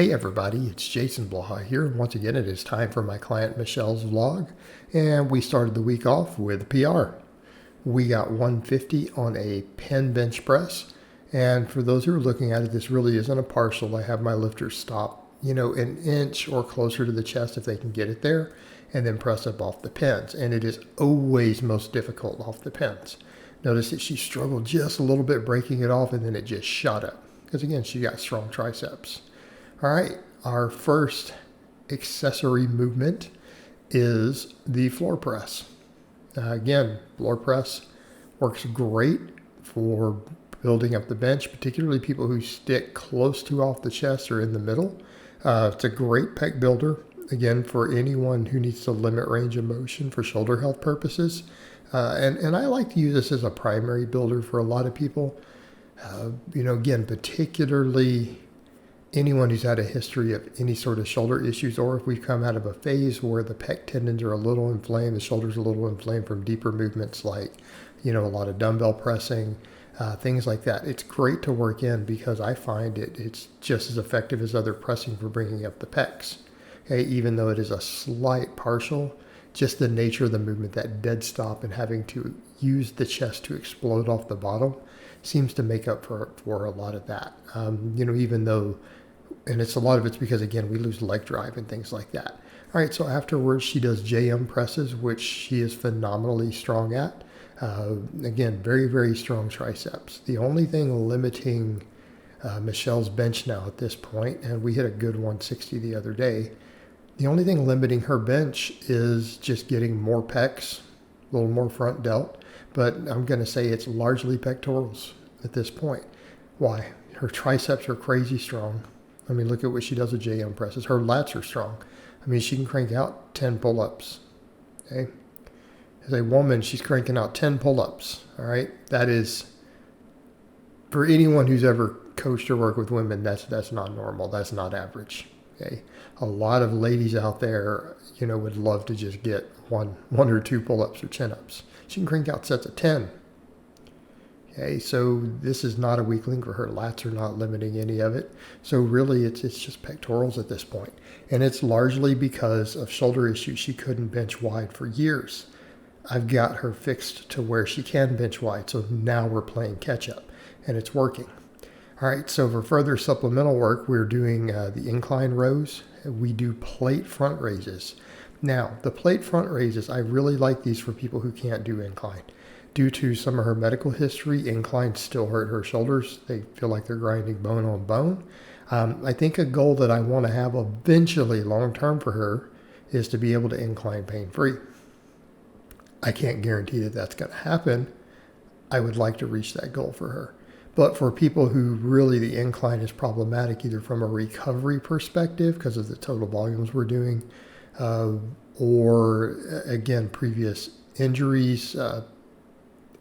Hey everybody, it's Jason Blaha here, and once again it is time for my client Michelle's vlog, and we started the week off with a PR. We got 150 on a pen bench press, and for those who are looking at it, this really isn't a partial. I have my lifters stop, an inch or closer to the chest if they can get it there, and then press up off the pins, and it is always most difficult off the pins. Notice that she struggled just a little bit breaking it off, and then it just shot up, because again, she got strong triceps. All right, our first accessory movement is the floor press. Again, floor press works great for building up the bench, particularly people who stick close to off the chest or in the middle. It's a great pec builder, again, for anyone who needs to limit range of motion for shoulder health purposes. And I like to use this as a primary builder for a lot of people. Again, particularly anyone who's had a history of any sort of shoulder issues, or if we've come out of a phase where the pec tendons are a little inflamed, the shoulders are a little inflamed from deeper movements like, a lot of dumbbell pressing, things like that. It's great to work in because I find it's just as effective as other pressing for bringing up the pecs. Okay, even though it is a slight partial, just the nature of the movement, that dead stop and having to use the chest to explode off the bottom seems to make up for a lot of that. Even though, and a lot of it's because, again, we lose leg drive and things like that. All right, so afterwards she does JM presses, which she is phenomenally strong at. Again, very, very strong triceps. The only thing limiting Michelle's bench now at this point, and we hit a good 160 the other day, the only thing limiting her bench is just getting more pecs, a little more front delt, but I'm going to say it's largely pectorals at this point. Why? Her triceps are crazy strong. I mean, look at what she does with JM presses. Her lats are strong. I mean, she can crank out 10 pull-ups. Okay? As a woman, she's cranking out 10 pull-ups. All right? That is, for anyone who's ever coached or worked with women, that's not normal. That's not average. Okay? A lot of ladies out there, would love to just get one or two pull-ups or chin-ups. She can crank out sets of 10. Okay, so this is not a weakling for her. Lats are not limiting any of it. So really, it's just pectorals at this point. And it's largely because of shoulder issues. She couldn't bench wide for years. I've got her fixed to where she can bench wide. So now we're playing catch up, and it's working. All right, so for further supplemental work, we're doing the incline rows. We do plate front raises. Now, the plate front raises, I really like these for people who can't do incline. Due to some of her medical history, inclines still hurt her shoulders. They feel like they're grinding bone on bone. I think a goal that I want to have eventually long-term for her is to be able to incline pain-free. I can't guarantee that that's going to happen. I would like to reach that goal for her. But for people who really the incline is problematic, either from a recovery perspective because of the total volumes we're doing, or again, previous injuries,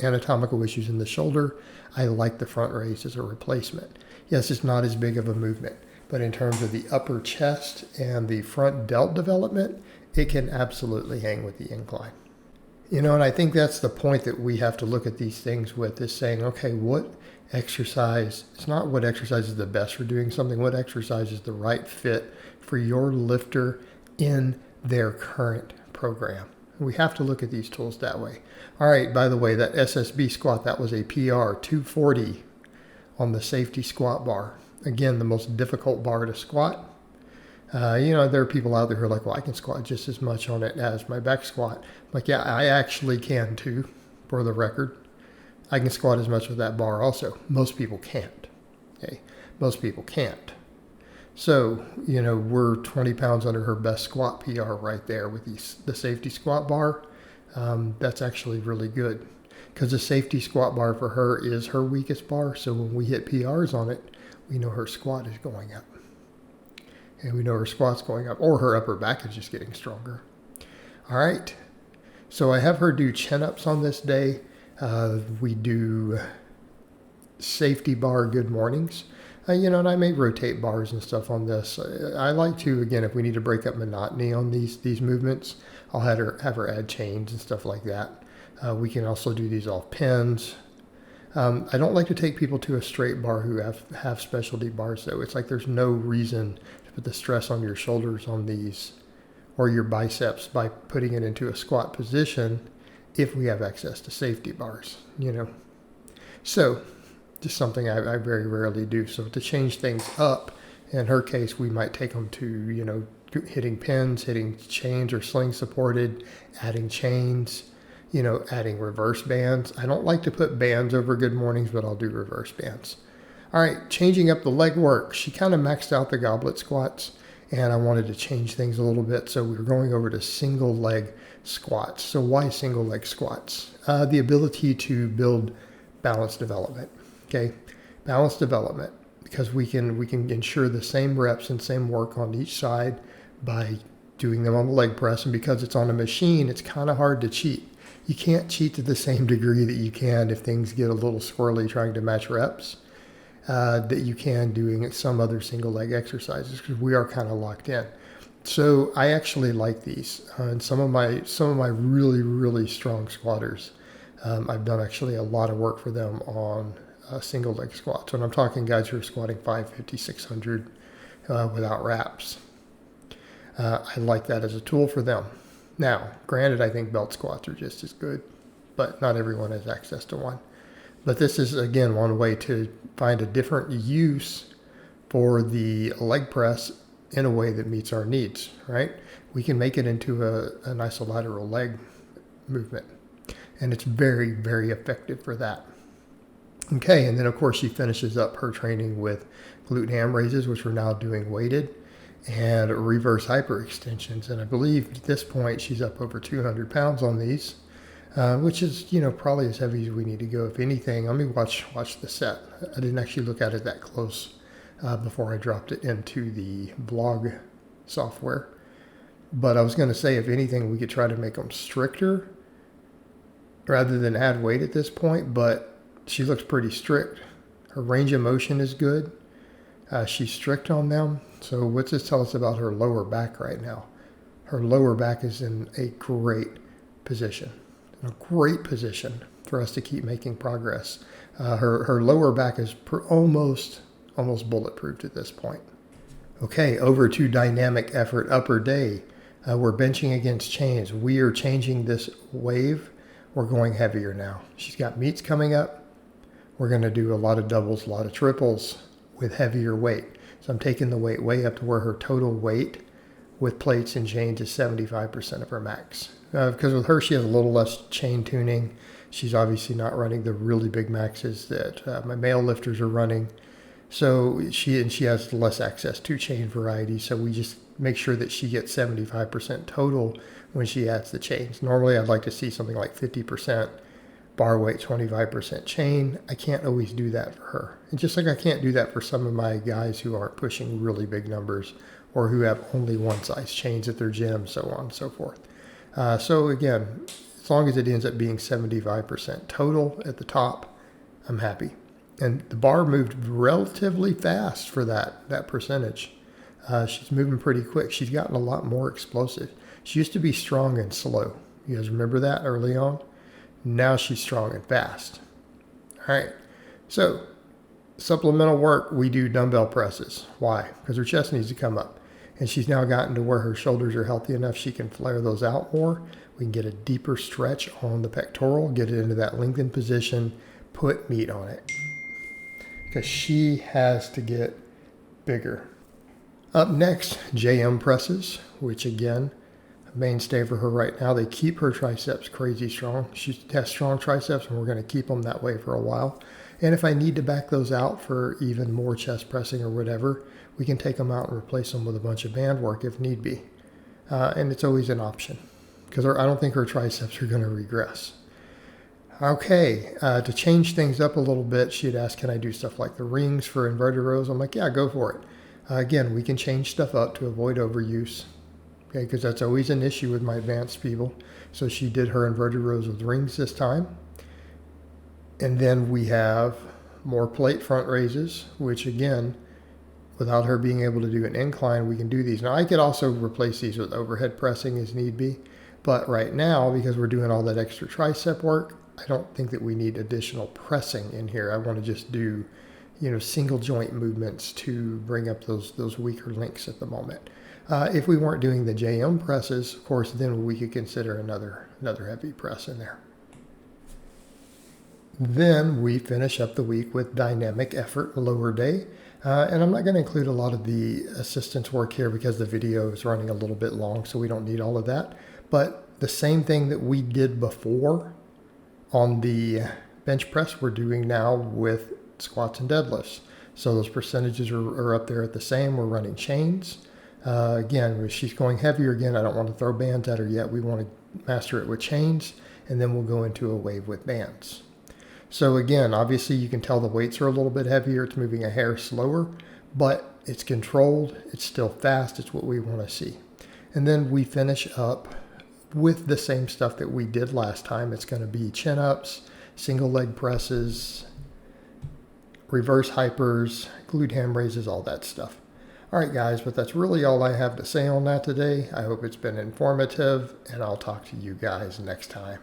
anatomical issues in the shoulder, I like the front raise as a replacement. Yes, it's not as big of a movement, but in terms of the upper chest and the front delt development, it can absolutely hang with the incline. And I think that's the point that we have to look at these things with, is saying, okay, what exercise, it's not what exercise is the best for doing something, what exercise is the right fit for your lifter in their current program. We have to look at these tools that way. All right, by the way, that SSB squat, that was a PR, 240 on the safety squat bar. Again, the most difficult bar to squat. There are people out there who are like, well, I can squat just as much on it as my back squat. Like, yeah, I actually can too, for the record. I can squat as much with that bar also. Most people can't. Okay, most people can't. So, we're 20 pounds under her best squat PR right there with the safety squat bar. That's actually really good because the safety squat bar for her is her weakest bar. So when we hit PRs on it, we know her squat is going up. And we know her squat's going up, or her upper back is just getting stronger. All right. So I have her do chin-ups on this day. We do safety bar good mornings. And I may rotate bars and stuff on this. I like to, again, if we need to break up monotony on these movements, I'll have her add chains and stuff like that. We can also do these off pins. I don't like to take people to a straight bar who have specialty bars, though. It's like there's no reason to put the stress on your shoulders on these or your biceps by putting it into a squat position if we have access to safety bars, So just something I very rarely do. So to change things up, in her case, we might take them to, hitting pins, hitting chains or sling supported, adding chains, adding reverse bands. I don't like to put bands over good mornings, but I'll do reverse bands. All right, changing up the leg work. She kind of maxed out the goblet squats, and I wanted to change things a little bit. So we were going over to single leg squats. So why single leg squats? The ability to build balance development. Okay, balance development, because we can ensure the same reps and same work on each side by doing them on the leg press. And because it's on a machine, it's kind of hard to cheat. You can't cheat to the same degree that you can if things get a little squirrely trying to match reps that you can doing some other single leg exercises, because we are kind of locked in. So I actually like these. And some of my really, really strong squatters, I've done actually a lot of work for them on single leg squats. And I'm talking guys who are squatting 550, 600 without wraps. I like that as a tool for them. Now, granted, I think belt squats are just as good, but not everyone has access to one. But this is, again, one way to find a different use for the leg press in a way that meets our needs, right? We can make it into an isolateral leg movement, and it's very, very effective for that. Okay, and then, of course, she finishes up her training with glute ham raises, which we're now doing weighted, and reverse hyperextensions. And I believe at this point she's up over 200 pounds on these, which is, probably as heavy as we need to go. If anything, let me watch the set. I didn't actually look at it that close before I dropped it into the blog software. But I was going to say, if anything, we could try to make them stricter rather than add weight at this point. But she looks pretty strict. Her range of motion is good. She's strict on them. So what's this tell us about her lower back right now? Her lower back is in a great position. A great position for us to keep making progress. Her lower back is almost bulletproofed at this point. Okay, over to dynamic effort upper day. We're benching against chains. We are changing this wave. We're going heavier now. She's got meets coming up. We're going to do a lot of doubles, a lot of triples with heavier weight. So I'm taking the weight way up to where her total weight with plates and chains is 75% of her max. Because with her, she has a little less chain tuning. She's obviously not running the really big maxes that my male lifters are running. So she has less access to chain variety. So we just make sure that she gets 75% total when she adds the chains. Normally, I'd like to see something like 50% bar weight, 25% chain. I can't always do that for her. And just like I can't do that for some of my guys who aren't pushing really big numbers or who have only one size chains at their gym, so on and so forth. So again, as long as it ends up being 75% total at the top, I'm happy. And the bar moved relatively fast for that percentage. She's moving pretty quick. She's gotten a lot more explosive. She used to be strong and slow. You guys remember that early on? Now she's strong and fast. All right. So supplemental work, we do dumbbell presses. Why? Because her chest needs to come up. And she's now gotten to where her shoulders are healthy enough she can flare those out more. We can get a deeper stretch on the pectoral, get it into that lengthened position, put meat on it. Because she has to get bigger. Up next, JM presses, which again, a mainstay for her right now. They keep her triceps crazy strong. She has strong triceps, and we're going to keep them that way for a while. And if I need to back those out for even more chest pressing or whatever, we can take them out and replace them with a bunch of band work if need be. And it's always an option because I don't think her triceps are going to regress. Okay, to change things up a little bit, she had asked, can I do stuff like the rings for inverted rows? I'm like, yeah, go for it. Again, we can change stuff up to avoid overuse, okay, because that's always an issue with my advanced people. So she did her inverted rows with rings this time. And then we have more plate front raises, which again, without her being able to do an incline, we can do these. Now, I could also replace these with overhead pressing as need be. But right now, because we're doing all that extra tricep work, I don't think that we need additional pressing in here. I want to just do, single joint movements to bring up those weaker links at the moment. If we weren't doing the JM presses, of course, then we could consider another heavy press in there. Then we finish up the week with dynamic effort, lower day. And I'm not going to include a lot of the assistance work here because the video is running a little bit long, so we don't need all of that. But the same thing that we did before on the bench press, we're doing now with squats and deadlifts. So those percentages are up there at the same. We're running chains. Again, if she's going heavier again, I don't want to throw bands at her yet. We want to master it with chains, and then we'll go into a wave with bands. So again, obviously you can tell the weights are a little bit heavier. It's moving a hair slower, but it's controlled. It's still fast. It's what we want to see. And then we finish up with the same stuff that we did last time. It's going to be chin-ups, single leg presses, reverse hypers, glute ham raises, all that stuff. All right, guys, but that's really all I have to say on that today. I hope it's been informative, and I'll talk to you guys next time.